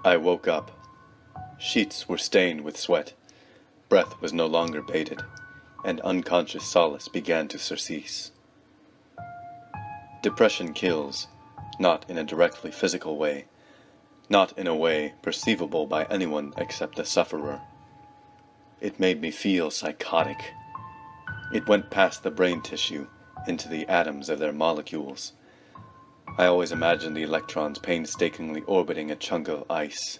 I woke up. Sheets were stained with sweat. Breath was no longer bated, and unconscious solace began to surcease. Depression kills, not in a directly physical way, not in a way perceivable by anyone except the sufferer. It made me feel psychotic. It went past the brain tissue, into the atoms of their molecules. I always imagined the electrons painstakingly orbiting a chunk of ice.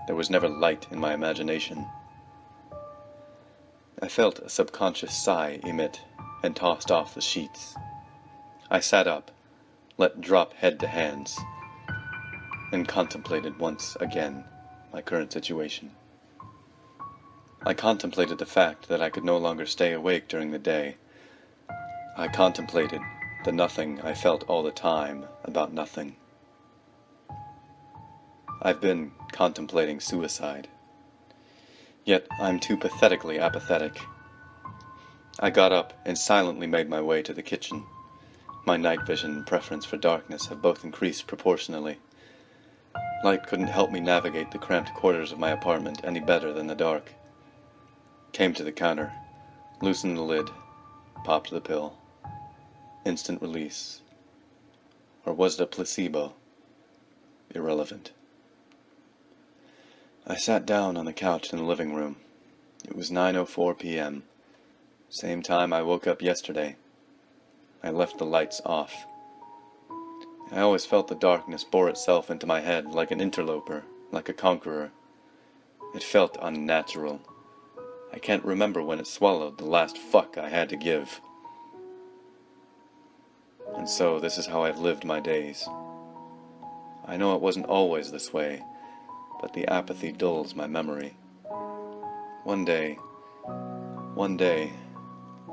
There was never light in my imagination. I felt a subconscious sigh emit, and tossed off the sheets. I sat up, let drop head to hands, and contemplated once again my current situation. I contemplated the fact that I could no longer stay awake during the day. I contemplated the nothing I felt all the time about nothing. I've been contemplating suicide. Yet I'm too pathetically apathetic. I got up and silently made my way to the kitchen. My night vision and preference for darkness have both increased proportionally. Light couldn't help me navigate the cramped quarters of my apartment any better than the dark. Came to the counter, loosened the lid, popped the pill. Instant release. Or was it a placebo? Irrelevant. I sat down on the couch in the living room. It was 9:04 p.m. Same time I woke up yesterday. I left the lights off. I always felt the darkness bore itself into my head like an interloper, like a conqueror. It felt unnatural. I can't remember when it swallowed the last fuck I had to give. And so this is how I've lived my days. I know it wasn't always this way, but the apathy dulls my memory. One day,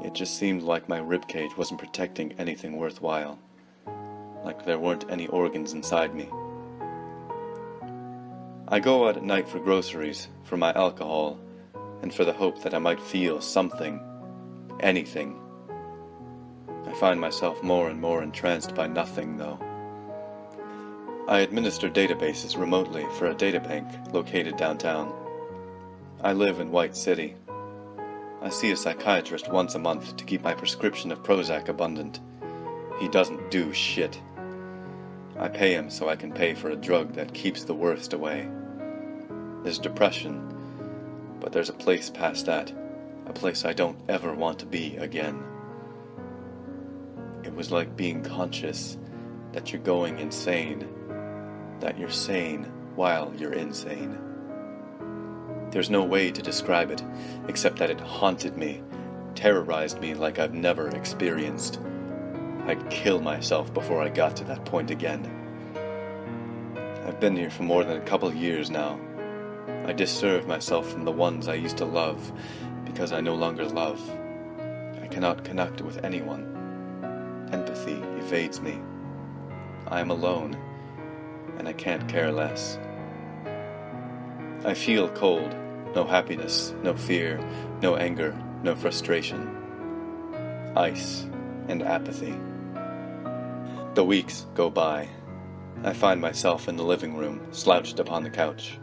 it just seemed like my ribcage wasn't protecting anything worthwhile, like there weren't any organs inside me. I go out at night for groceries, for my alcohol, and for the hope that I might feel something, anything. I find myself more and more entranced by nothing, though. I administer databases remotely for a databank located downtown. I live in White City. I see a psychiatrist once a month to keep my prescription of Prozac abundant. He doesn't do shit. I pay him so I can pay for a drug that keeps the worst away. There's depression, but there's a place past that, a place I don't ever want to be again. It was like being conscious that you're going insane, that you're sane while you're insane. There's no way to describe it, except that it haunted me, terrorized me like I've never experienced. I'd kill myself before I got to that point again. I've been here for more than a couple years now. I disserve myself from the ones I used to love, because I no longer love. I cannot connect with anyone. Empathy evades me. I am alone, and I can't care less. I feel cold, no happiness, no fear, no anger, no frustration. Ice and apathy. The weeks go by. I find myself in the living room, slouched upon the couch.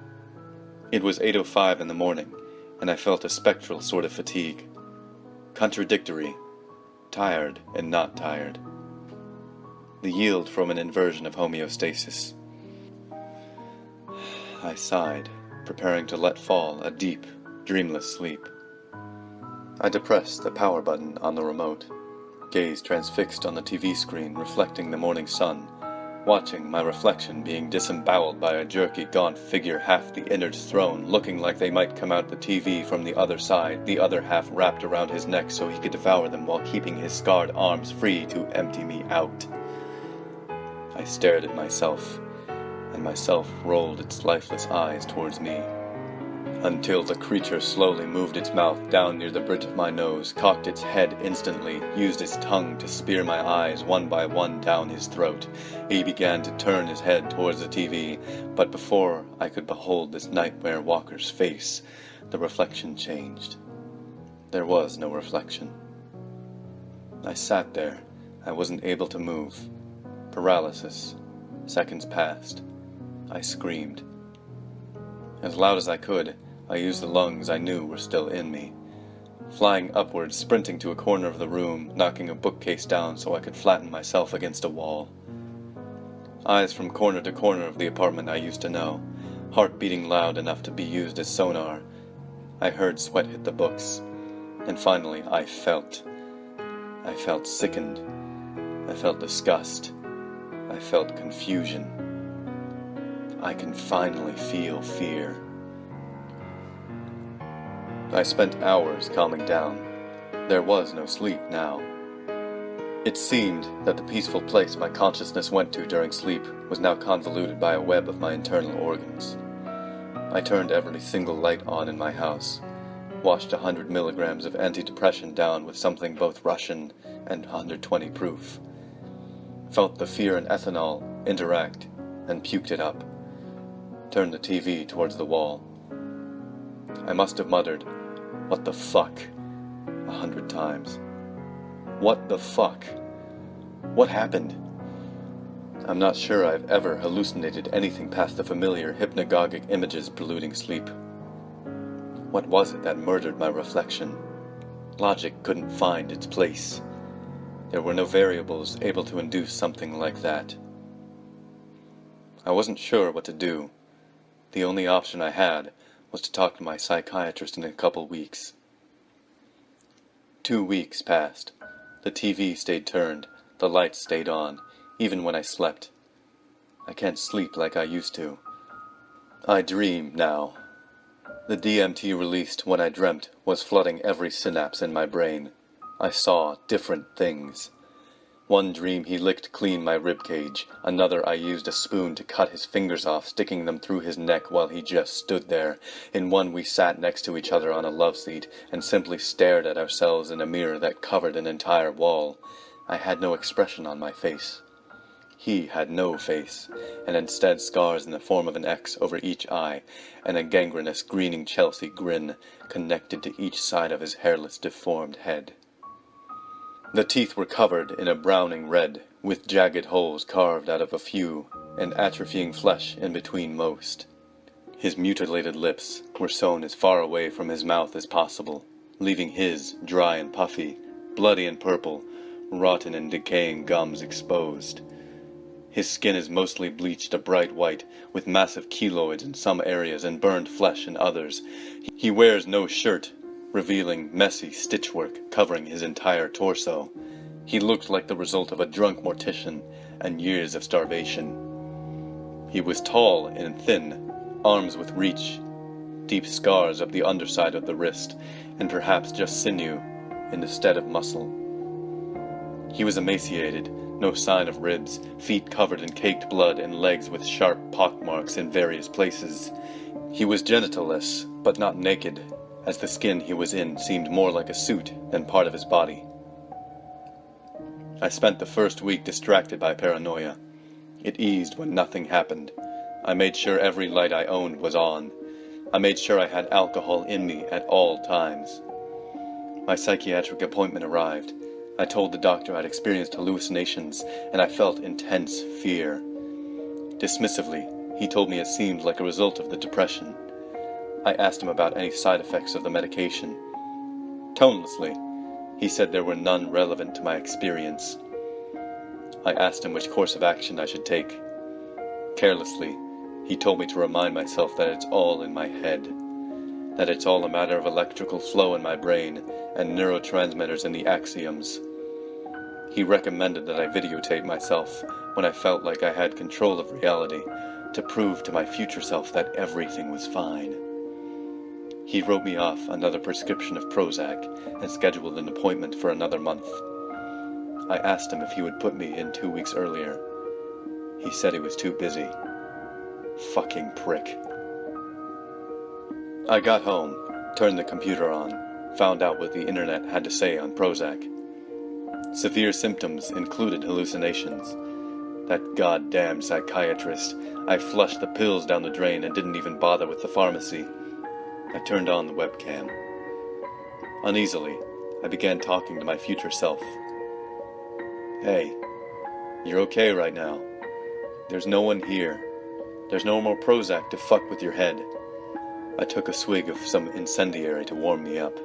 It was 8:05 in the morning, and I felt a spectral sort of fatigue. Contradictory, tired and not tired. The yield from an inversion of homeostasis. I sighed, preparing to let fall a deep, dreamless sleep. I depressed the power button on the remote, gaze transfixed on the TV screen reflecting the morning sun, watching my reflection being disemboweled by a jerky, gaunt figure half the innards thrown, looking like they might come out the TV from the other side, the other half wrapped around his neck so he could devour them while keeping his scarred arms free to empty me out. I stared at myself, and myself rolled its lifeless eyes towards me, until the creature slowly moved its mouth down near the bridge of my nose, cocked its head instantly, used its tongue to spear my eyes one by one down his throat. He began to turn his head towards the TV, but before I could behold this nightmare walker's face, the reflection changed. There was no reflection. I sat there. I wasn't able to move. Paralysis. Seconds passed. I screamed. As loud as I could, I used the lungs I knew were still in me. Flying upwards, sprinting to a corner of the room, knocking a bookcase down so I could flatten myself against a wall. Eyes from corner to corner of the apartment I used to know, heart beating loud enough to be used as sonar. I heard sweat hit the books, and finally I felt. I felt sickened. I felt disgust. I felt confusion. I can finally feel fear. I spent hours calming down. There was no sleep now. It seemed that the peaceful place my consciousness went to during sleep was now convoluted by a web of my internal organs. I turned every single light on in my house, washed 100 milligrams of antidepressant down with something both Russian and 120 proof, felt the fear and ethanol interact, and puked it up, turned the TV towards the wall. I must have muttered, "What the fuck?" 100 times. What the fuck? What happened? I'm not sure I've ever hallucinated anything past the familiar hypnagogic images preluding sleep. What was it that murdered my reflection? Logic couldn't find its place. There were no variables able to induce something like that. I wasn't sure what to do. The only option I had was to talk to my psychiatrist in a couple weeks. 2 weeks passed. The TV stayed turned, the lights stayed on, even when I slept. I can't sleep like I used to. I dream now. The DMT released when I dreamt was flooding every synapse in my brain. I saw different things. One dream he licked clean my ribcage, another I used a spoon to cut his fingers off, sticking them through his neck while he just stood there. In one we sat next to each other on a love seat and simply stared at ourselves in a mirror that covered an entire wall. I had no expression on my face. He had no face, and instead scars in the form of an X over each eye, and a gangrenous greening Chelsea grin connected to each side of his hairless deformed head. The teeth were covered in a browning red, with jagged holes carved out of a few, and atrophying flesh in between most. His mutilated lips were sewn as far away from his mouth as possible, leaving his dry and puffy, bloody and purple, rotten and decaying gums exposed. His skin is mostly bleached a bright white, with massive keloids in some areas and burned flesh in others. He wears no shirt, revealing messy stitchwork covering his entire torso. He looked like the result of a drunk mortician and years of starvation. He was tall and thin, arms with reach, deep scars up the underside of the wrist, and perhaps just sinew instead of muscle. He was emaciated, no sign of ribs, feet covered in caked blood and legs with sharp pockmarks in various places. He was genitalless, but not naked, as the skin he was in seemed more like a suit than part of his body. I spent the first week distracted by paranoia. It eased when nothing happened. I made sure every light I owned was on. I made sure I had alcohol in me at all times. My psychiatric appointment arrived. I told the doctor I'd experienced hallucinations, and I felt intense fear. Dismissively, he told me it seemed like a result of the depression. I asked him about any side effects of the medication. Tonelessly, he said there were none relevant to my experience. I asked him which course of action I should take. Carelessly, he told me to remind myself that it's all in my head, that it's all a matter of electrical flow in my brain and neurotransmitters in the axioms. He recommended that I videotape myself when I felt like I had control of reality, to prove to my future self that everything was fine. He wrote me off another prescription of Prozac and scheduled an appointment for another month. I asked him if he would put me in 2 weeks earlier. He said he was too busy. Fucking prick. I got home, turned the computer on, found out what the internet had to say on Prozac. Severe symptoms included hallucinations. That goddamn psychiatrist. I flushed the pills down the drain and didn't even bother with the pharmacy. I turned on the webcam. Uneasily, I began talking to my future self. Hey, you're okay right now. There's no one here. There's no more Prozac to fuck with your head. I took a swig of some incendiary to warm me up.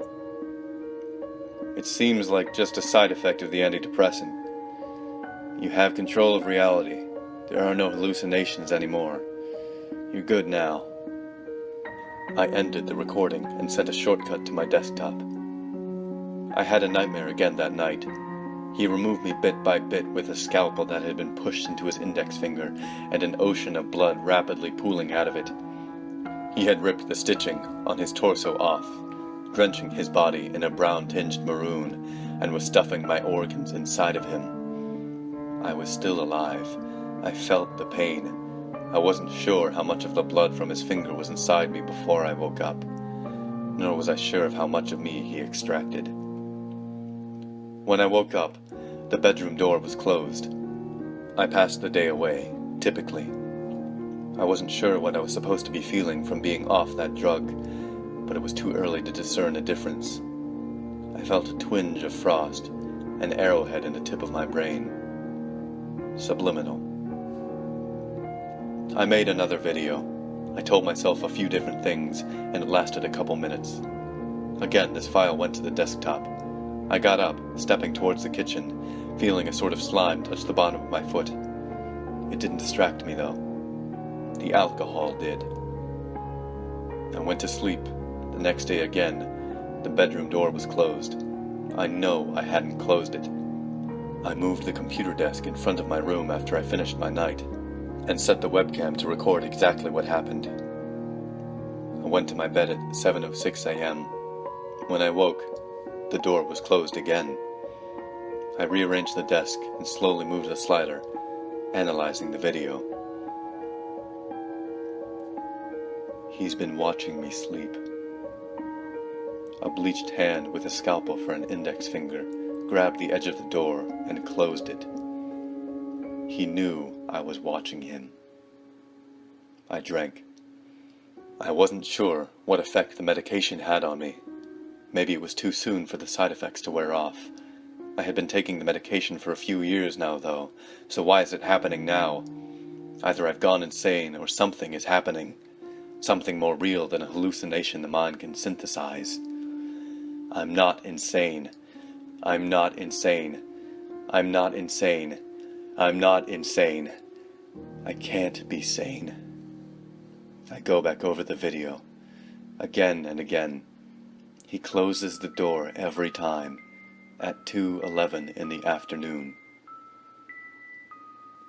It seems like just a side effect of the antidepressant. You have control of reality. There are no hallucinations anymore. You're good now. I ended the recording and sent a shortcut to my desktop. I had a nightmare again that night. He removed me bit by bit with a scalpel that had been pushed into his index finger and an ocean of blood rapidly pooling out of it. He had ripped the stitching on his torso off, drenching his body in a brown-tinged maroon, and was stuffing my organs inside of him. I was still alive. I felt the pain. I wasn't sure how much of the blood from his finger was inside me before I woke up, nor was I sure of how much of me he extracted. When I woke up, the bedroom door was closed. I passed the day away, typically. I wasn't sure what I was supposed to be feeling from being off that drug, but it was too early to discern a difference. I felt a twinge of frost, an arrowhead in the tip of my brain. Subliminal. I made another video. I told myself a few different things, and it lasted a couple minutes. Again, this file went to the desktop. I got up, stepping towards the kitchen, feeling a sort of slime touch the bottom of my foot. It didn't distract me, though. The alcohol did. I went to sleep. The next day again, the bedroom door was closed. I know I hadn't closed it. I moved the computer desk in front of my room after I finished my night, and set the webcam to record exactly what happened. I went to my bed at 7:06 a.m. When I woke, the door was closed again. I rearranged the desk and slowly moved the slider, analyzing the video. He's been watching me sleep. A bleached hand with a scalpel for an index finger grabbed the edge of the door and closed it. He knew I was watching him. I drank. I wasn't sure what effect the medication had on me. Maybe it was too soon for the side effects to wear off. I had been taking the medication for a few years now, though, so why is it happening now? Either I've gone insane or something is happening. Something more real than a hallucination the mind can synthesize. I'm not insane. I'm not insane. I'm not insane. I'm not insane. I can't be sane. I go back over the video, again and again. He closes the door every time, at 2:11 in the afternoon.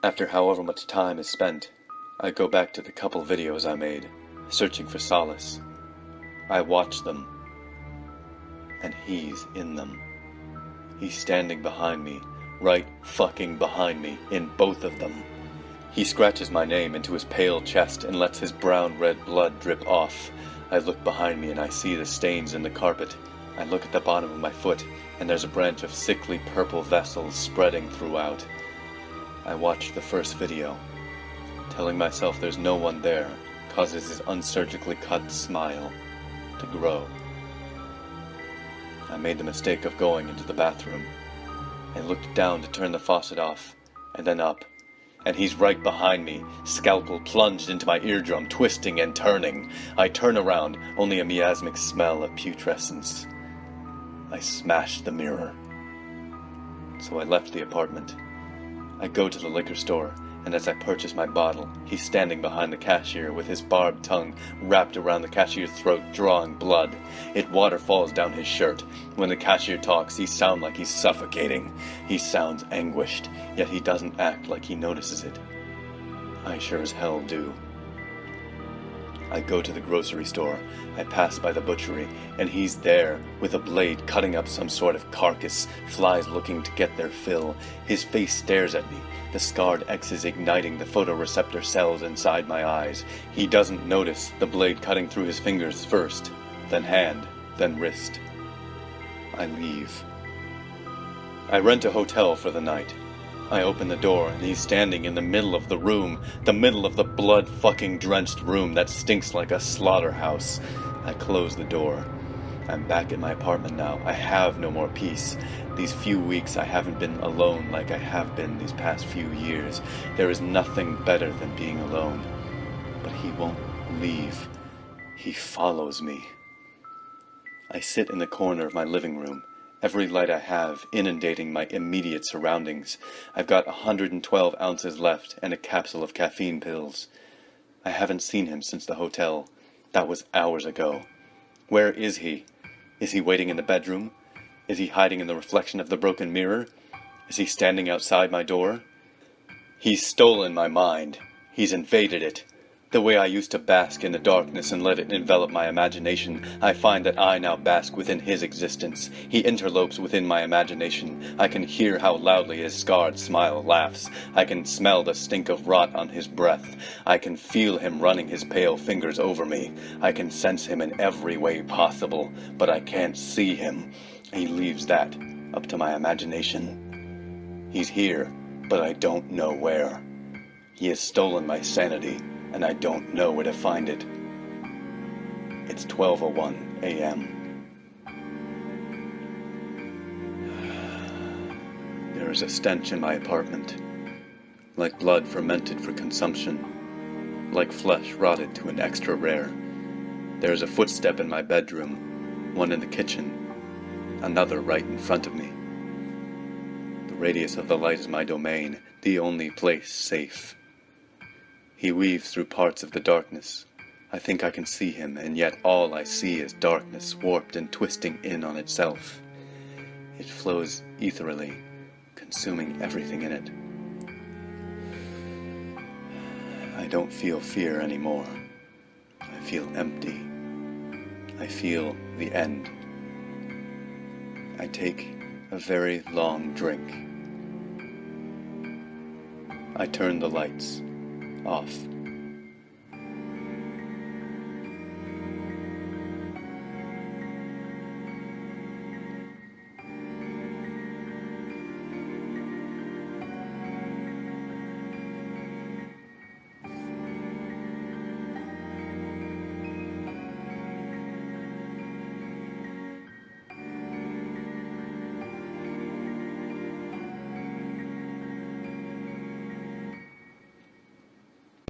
After however much time is spent, I go back to the couple videos I made, searching for solace. I watch them, and he's in them. He's standing behind me, right fucking behind me, in both of them. He scratches my name into his pale chest and lets his brown-red blood drip off. I look behind me and I see the stains in the carpet. I look at the bottom of my foot, and there's a branch of sickly purple vessels spreading throughout. I watch the first video. Telling myself there's no one there causes his unsurgically cut smile to grow. I made the mistake of going into the bathroom. I looked down to turn the faucet off, and then up, and he's right behind me, scalpel plunged into my eardrum, twisting and turning. I turn around, only a miasmic smell of putrescence. I smashed the mirror. So I left the apartment. I go to the liquor store, and as I purchase my bottle, he's standing behind the cashier with his barbed tongue wrapped around the cashier's throat, drawing blood. It waterfalls down his shirt. When the cashier talks, he sounds like he's suffocating. He sounds anguished, yet he doesn't act like he notices it. I sure as hell do. I go to the grocery store. I pass by the butchery, and he's there, with a blade cutting up some sort of carcass, flies looking to get their fill. His face stares at me, the scarred X's igniting the photoreceptor cells inside my eyes. He doesn't notice the blade cutting through his fingers first, then hand, then wrist. I leave. I rent a hotel for the night. I open the door, and he's standing in the middle of the room, the middle of the blood-fucking drenched room that stinks like a slaughterhouse. I close the door. I'm back at my apartment now. I have no more peace. These few weeks I haven't been alone like I have been these past few years. There is nothing better than being alone. but he won't leave. He follows me. I sit in the corner of my living room, every light I have inundating my immediate surroundings. I've got 112 ounces left and a capsule of caffeine pills. I haven't seen him since the hotel. That was hours ago. Where is he? Is he waiting in the bedroom? Is he hiding in the reflection of the broken mirror? Is he standing outside my door? He's stolen my mind. He's invaded it. The way I used to bask in the darkness and let it envelop my imagination, I find that I now bask within his existence. He interlopes within my imagination. I can hear how loudly his scarred smile laughs. I can smell the stink of rot on his breath. I can feel him running his pale fingers over me. I can sense him in every way possible, but I can't see him. He leaves that up to my imagination. He's here, but I don't know where. He has stolen my sanity, and I don't know where to find it. It's 12:01 a.m. There is a stench in my apartment, like blood fermented for consumption, like flesh rotted to an extra rare. There is a footstep in my bedroom, one in the kitchen, another right in front of me. The radius of the light is my domain, the only place safe. He weaves through parts of the darkness. I think I can see him, and yet all I see is darkness warped and twisting in on itself. It flows ethereally, consuming everything in it. I don't feel fear anymore. I feel empty. I feel the end. I take a very long drink. I turn the lights off.